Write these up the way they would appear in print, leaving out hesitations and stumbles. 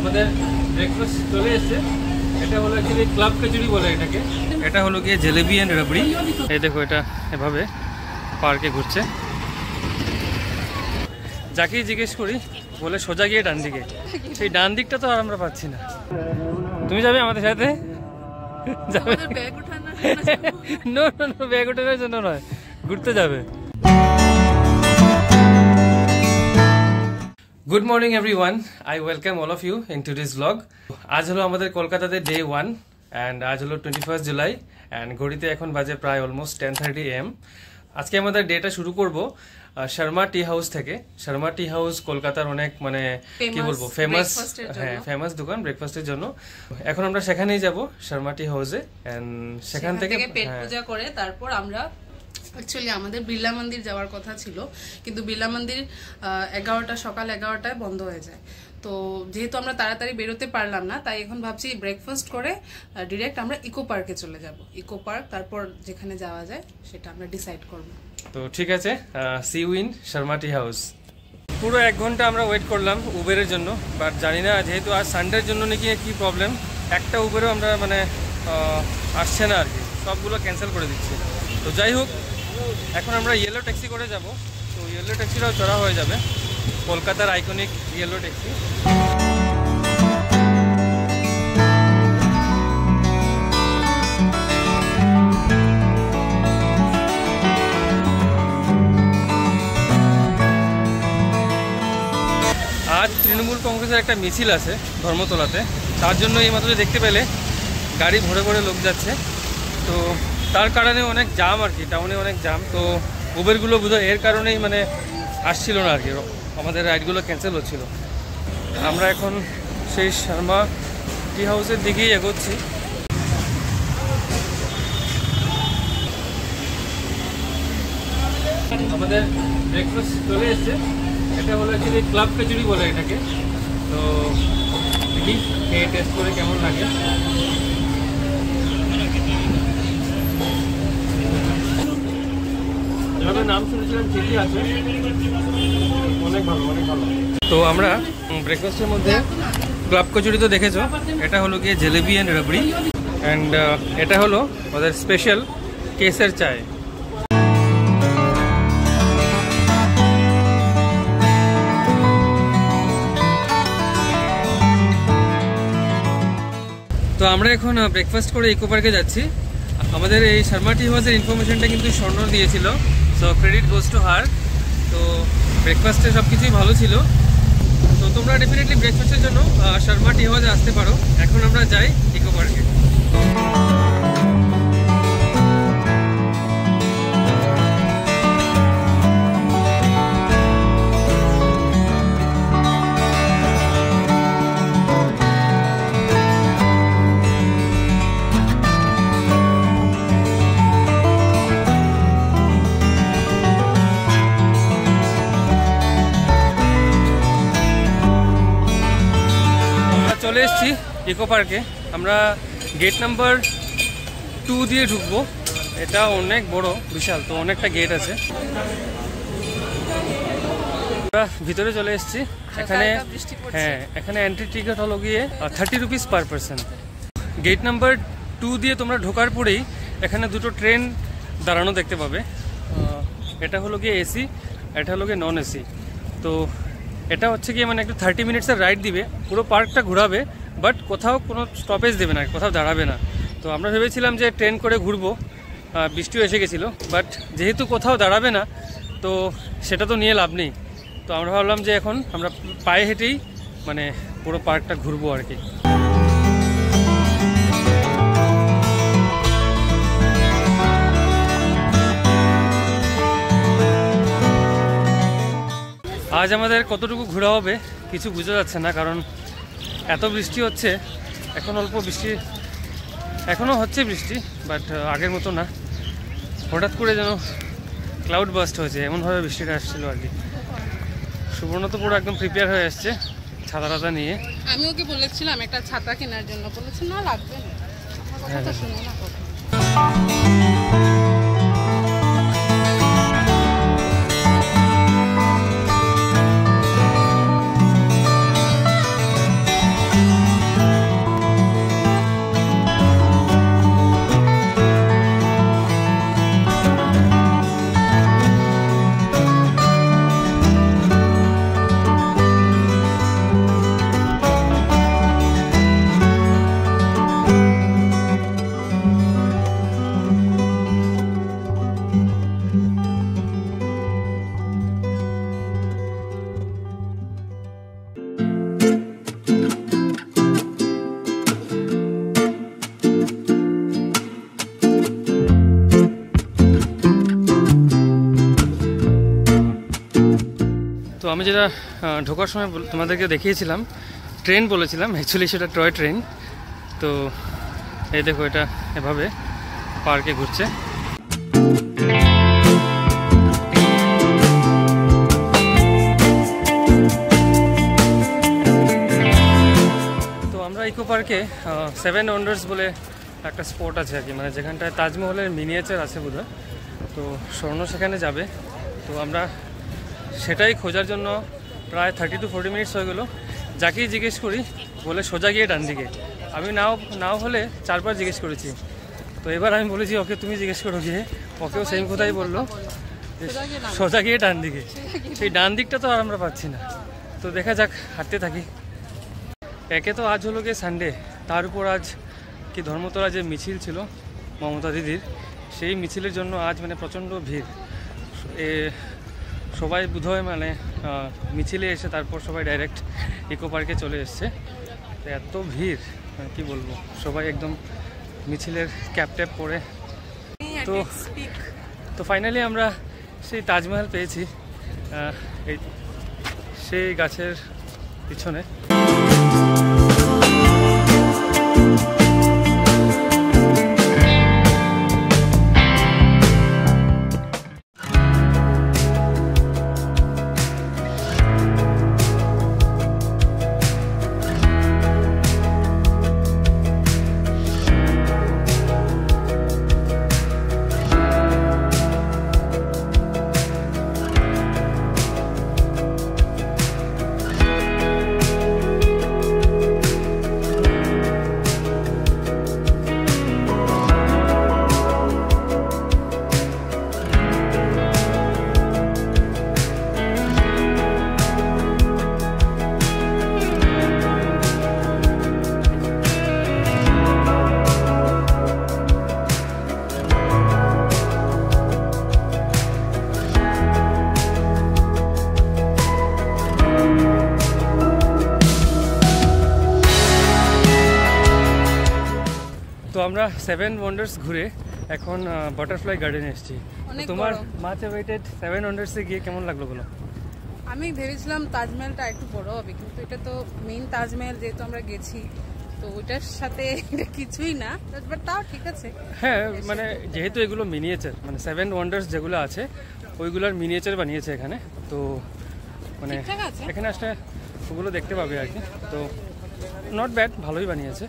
আমাদের ব্রেকফাস্ট চলে এসেছে। এটা হলো অ্যাকচুয়ালি ক্লাব কচুরি বলে এটাকে। এটা হলো গিয়ে জলেবি অ্যান্ড রাবড়ি। এই দেখো এটা এভাবে পার্কে ঘুরছে। যাকেই জিজ্ঞেস করি বলে সোজা গিয়ে ডান দিকে। সেই ডান দিকটা তো আর আমরা পাচ্ছি না। তুমি যাবে আমাদের সাথে? যাবে? নো নো নো, ব্যাগ ওঠানোর জন্য নয়, ঘুরতে যাবে। Good morning everyone, I welcome all of you in today's blog. আজ হলো আমাদের কলকাতাতে ডে 1 অ্যান্ড আজ হলো 21 জুলাই অ্যান্ড ঘড়িতে এখন বাজে প্রায় অলমোস্ট 10:30 AM। আজকে আমাদের ডেটা শুরু করব শর্মা টি হাউস থেকে। শর্মা টি হাউস কলকাতার অনেক মানে কি বলবো ফেমাস, হ্যাঁ ফেমাস দোকান ব্রেকফাস্টের জন্য। এখন আমরা সেখানেই যাব শর্মা টি হাউসে অ্যান্ড সেখান থেকে পেট পূজা করে তারপর আমরা অ্যাকচুয়ালি আমাদের বিড়লা মন্দির যাওয়ার কথা ছিল, কিন্তু বিড়লা মন্দির 11টা সকাল 11টায় বন্ধ হয়ে যায়। তো যেহেতু আমরা তাড়াতাড়ি বেরোতে পারলাম না, তাই এখন ভাবছি ব্রেকফাস্ট করে ডিরেক্ট আমরা ইকো পার্কে চলে যাব। ইকো পার্ক, তারপর যেখানে যাওয়া যায় সেটা আমরা ডিসাইড করব। তো ঠিক আছে, see you in Sharma tea house. পুরো 1 ঘন্টা আমরা ওয়েট করলাম উবেরের জন্য, বাট জানি না যেহেতু আজ সানডের জন্য নাকি কি প্রবলেম, একটা উবেরও আমরা মানে আসছে না আর কি, সবগুলো ক্যান্সেল করে দিচ্ছি। তো যাই হোক, এখন আমরা ইয়েলো ট্যাক্সি করে যাব। তো ইয়েলো ট্যাক্সিটাও চড়া হয়ে যাবে, কলকাতার আইকনিক ইয়েলো ট্যাক্সি। আজ তৃণমূল কংগ্রেসের একটা মিছিল আছে ধর্মতলাতে, তার জন্য এই মাত্র দেখতে পেলে গাড়ি ভরে ভরে লোক যাচ্ছে। তো তার কারণে অনেক জাম আর কি, টাউনে অনেক জাম। তো উবেরগুলো বোধহয় এর কারণেই মানে আসছিল না আর কি, আমাদের রাইডগুলো ক্যান্সেল হচ্ছিল। আমরা এখন সেই শর্মা টি হাউসের দিকেই এগোচ্ছি। আমাদের ব্রেকফাস্ট চলে এসছে। এটা হলো অ্যাকচুয়ালি ক্লাব কচুরি বলে এটাকে। তো দেখি খেয়ে টেস্ট করে কেমন লাগে। যেভাবে নাম শুনেছিলাম ঠিকই আছে, অনেক ভালো অনেক ভালো। তো আমরা ব্রেকফাস্টের মধ্যে ক্লাব কচুরি তো দেখেছো, এটা হলো গিয়ে জলেবি অ্যান্ড রাবড়ি অ্যান্ড এটা হলো ওদের স্পেশাল কেসের চায়। তো আমরা এখন ব্রেকফাস্ট করে ইকো পার্কে যাচ্ছি। আমাদের এই শর্মা টি হাউসের ইনফরমেশনটা কিন্তু স্বর্ণ দিয়েছিল, so credit goes to her. তো ব্রেকফাস্টে সব কিছুই ভালো ছিল। তো তোমরা ডেফিনেটলি ব্রেকফাস্টের জন্য শর্মা টি হাউসে আসতে পারো। এখন আমরা যাই ইকো পার্কে। চলে এসেছি ইকো পার্কে। আমরা গেট নাম্বার 2 দিয়ে ঢুকবো। এটা অনেক বড়, বিশাল, তো অনেকটা গেট আছে। আমরা ভিতরে চলে এসেছি। এখানে হ্যাঁ, এখানে এন্ট্রি টিকিট হলো গিয়ে 30 rupees per person. Gate number 2 দিয়ে তোমরা ঢোকার পরেই এখানে দুটো ট্রেন দাঁড়ানো দেখতে পাবে। এটা হলো গিয়ে এসি, এটা হলো গিয়ে নন এসি। তো এটা হচ্ছে কি মানে একটু 30 মিনিটসের রাইড দিবে, পুরো পার্কটা ঘোরাবে, বাট কোথাও কোনো স্টপেজ দেবে না, কোথাও দাঁড়াবে না। তো আমরা ভেবেছিলাম যে ট্রেন করে ঘুরবো, বৃষ্টিও এসে গেছিলো, বাট যেহেতু কোথাও দাঁড়াবে না তো সেটা তো নিয়ে লাভ নেই। তো আমরা ভাবলাম যে এখন আমরা পায়ে হেঁটেই মানে পুরো পার্কটা ঘুরবো আর কি। আজ আমাদের কতটুকু ঘোরা হবে কিছু বোঝা যাচ্ছে না, কারণ এত বৃষ্টি হচ্ছে। এখন অল্প বৃষ্টি এখনও হচ্ছে বৃষ্টি, বাট আগের মতো না। হঠাৎ করে যেন ক্লাউড বাস্ট হয়েছে, এমনভাবে বৃষ্টিটা আসছিল আর কি। সুবর্ণ তো পুরো একদম প্রিপেয়ার হয়ে আসছে ছাতা টাতা নিয়ে। আমি ওকে বলেছিলাম একটা ছাতা কেনার জন্য, বলেছি না লাগবে না, আমার কথা শুনো না। আমি যেটা ঢোকার সময় তোমাদেরকে দেখিয়েছিলাম, ট্রেন বলেছিলাম, অ্যাকচুয়ালি সেটা টয় ট্রেন। তো এই দেখো, এটা এভাবে পার্কে ঘুরছে। তো আমরা ইকো পার্কে 7 ওয়ান্ডার্স বলে একটা স্পট আছে আর কি, মানে যেখানটায় তাজমহলের মিনিয়েচার আছে বোধহয়। তো স্বর্ণ সেখানে যাবে। তো আমরা সেটাই খোঁজার জন্য প্রায় 30 to 40 মিনিটস হয়ে গেলো। যাকেই জিজ্ঞেস করি বলে সোজা গিয়ে ডান দিকে। আমি নাও হলে 4বার জিজ্ঞেস করেছি। তো এবার আমি বলেছি ওকে তুমি জিজ্ঞেস করো গিয়ে, ওকেও সেম কথাই বললো, সোজা গিয়ে ডান দিকে। সেই ডান দিকটা তো আর আমরা পাচ্ছি না। তো দেখা যাক, হাঁটতে থাকি। একে তো আজ হলো গিয়ে সানডে, তার উপর আজ কি ধর্মতলা যে মিছিল ছিল মমতা দিদির, সেই মিছিলের জন্য আজ মানে প্রচণ্ড ভিড়। সবাই বোধহয় মানে মিছিলে এসে তারপর সবাই ডাইরেক্ট ইকো পার্কে চলে এসছে। তো এত ভিড় কি বলবো, সবাই একদম মিছিলের ক্যাপ ট্যাপ পরে। তো ফাইনালি আমরা সেই তাজমহল পেয়েছি, এই সেই গাছের পিছনে। তো আমরা 7 ওয়ান্ডার্স ঘুরে এখন বাটারফ্লাই গার্ডেনে এসেছি। তোমার মাচ অ্যাওয়েটেড 7 ওয়ান্ডার্সে গিয়ে কেমন লাগলো বলো? আমি ভেবেছিলাম তাজমহলটা একটু বড় হবে, কিন্তু এটা তো মেইন তাজমহল, যেহেতু আমরা গেছি তো ওইটার সাথে কিছুই না, বাট তাও ঠিক আছে। হ্যাঁ, মানে যেহেতু এগুলো মিনিয়েচার, মানে 7 ওয়ান্ডার্স যেগুলো আছে ওইগুলোর মিনিয়েচার বানিয়েছে এখানে। তো মানে এখানে আসলে ওগুলো দেখতে পাবে আর কি। তো নট ব্যাড, ভালোই বানিয়েছে।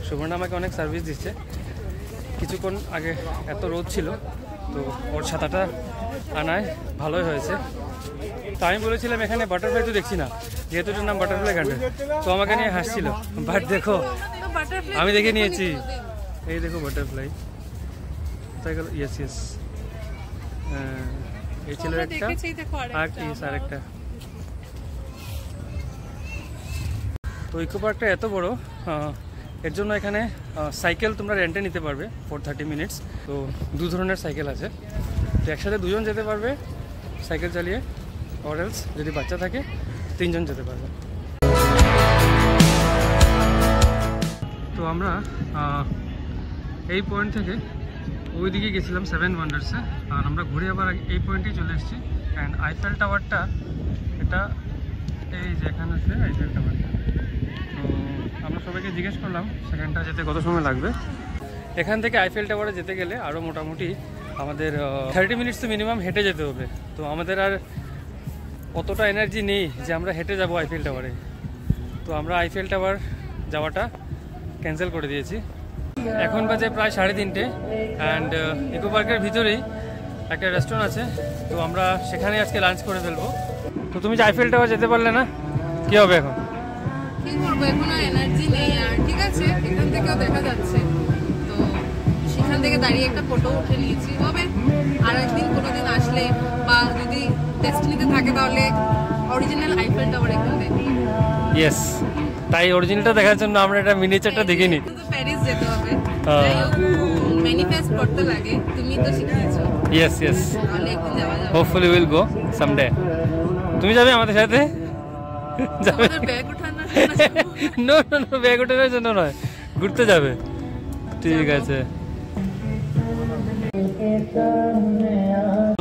সুবর্ণা আমাকে অনেক সার্ভিস দিচ্ছে। কিছুক্ষণ আগে এত রোদ ছিল, তো ওর ছাতাটা আনায় ভালোই হয়েছে। তো আমি বলেছিলাম এখানে বাটারফ্লাই তো দেখছি না, যেহেতু এটার নাম বাটারফ্লাই গার্ডেন, তো আমাকে নিয়ে হাসছিল। বাট দেখো, আমি দেখে নিয়েছি, এই দেখো বাটারফ্লাই। তাই গেল, ইয়েস ইয়েস, এই ছিল একটা, আর কি আরেকটা। তো ইকো পার্কটা এত বড়, এর জন্য এখানে সাইকেল তোমরা রেন্টে নিতে পারবে ফর 30 মিনিটস। তো 2 ধরনের সাইকেল আছে, তো একসাথে 2জন যেতে পারবে সাইকেল চালিয়ে, অর এলস যদি বাচ্চা থাকে 3জন যেতে পারবে। তো আমরা এই পয়েন্ট থেকে ওই দিকে গেছিলাম 7 ওয়ান্ডার্সে, আর আমরা ঘুরে আবার এই পয়েন্টেই চলে এসেছি। অ্যান্ড আইফেল টাওয়ারটা, এটা এই যে এখানে আছে আইফেল টাওয়ারটা। তো আমরা সবাইকে জিজ্ঞেস করলাম সেখানটা যেতে কত সময় লাগবে। এখান থেকে আইফেল টাওয়ারে যেতে গেলে আরও মোটামুটি আমাদের 30 মিনিটস তো মিনিমাম হেঁটে যেতে হবে। তো আমাদের আর অতটা এনার্জি নেই যে আমরা হেঁটে যাব আইফেল টাওয়ারে। তো আমরা আইফেল টাওয়ার যাওয়াটা ক্যান্সেল করে দিয়েছি। এখন বাজে প্রায় 3:30, অ্যান্ড ইকো পার্কের ভিতরেই একটা রেস্টুরেন্ট আছে, তো আমরা সেখানে আজকে লাঞ্চ করে ফেলবো। তো তুমি যে আইফেল টাওয়ার যেতে পারলে না, কি হবে এখন? কি করবো, এখন আর এনার্জি নেই। আর ঠিক আছে, এখান থেকেও দেখা যাচ্ছে, তো সেখান থেকে দাঁড়িয়ে একটা ফটো উঠে নিয়েছি। হবে আর একদিন কোনোদিন আসলে, বা যদি ডেস্টিনিতে থাকে, তাহলে অরিজিনাল আইফেল টাওয়ার একদম দেখি। ইয়েস, তাই অরিজিনালটা দেখার জন্য আমরা এটা মিনিয়েচারটা দেখিনি। প্যারিস যেতে হবে, ম্যানিফেস্ট করতে লাগে, তুমি তো শিখিয়েছো। ইয়েস ইয়েস, তাহলে একদিন যাওয়া যাবে। Hopefully will go someday. তুমি যাবে আমাদের সাথে? যাবে? ব্যাগ উঠানো? নো নো নো, ব্যাগ ওঠানোর জন্য নয়, ঘুরতে যাবে। ঠিক আছে।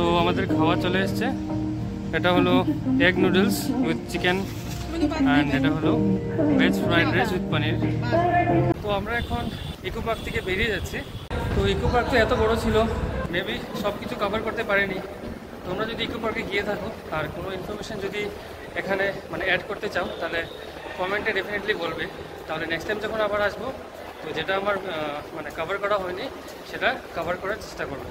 তো আমাদের খাওয়া চলে এসছে, এটা হলো egg noodles with chicken and এটা হলো ভেজ ফ্রাইড রাইস উইথ পনির। তো আমরা এখন ইকো পার্ক থেকে বেরিয়ে যাচ্ছি। তো ইকো পার্ক তো এত বড় ছিল, মেবি সব কিছু কভার করতে পারিনি। তোমরা যদি ইকো পার্কে গিয়ে থাকো আর কোনো ইনফরমেশান যদি এখানে মানে অ্যাড করতে চাও তাহলে কমেন্টে ডেফিনেটলি বলবে, তাহলে নেক্সট টাইম যখন আবার আসবো তো যেটা আমার মানে কভার করা হয়নি সেটা কভার করার চেষ্টা করবো।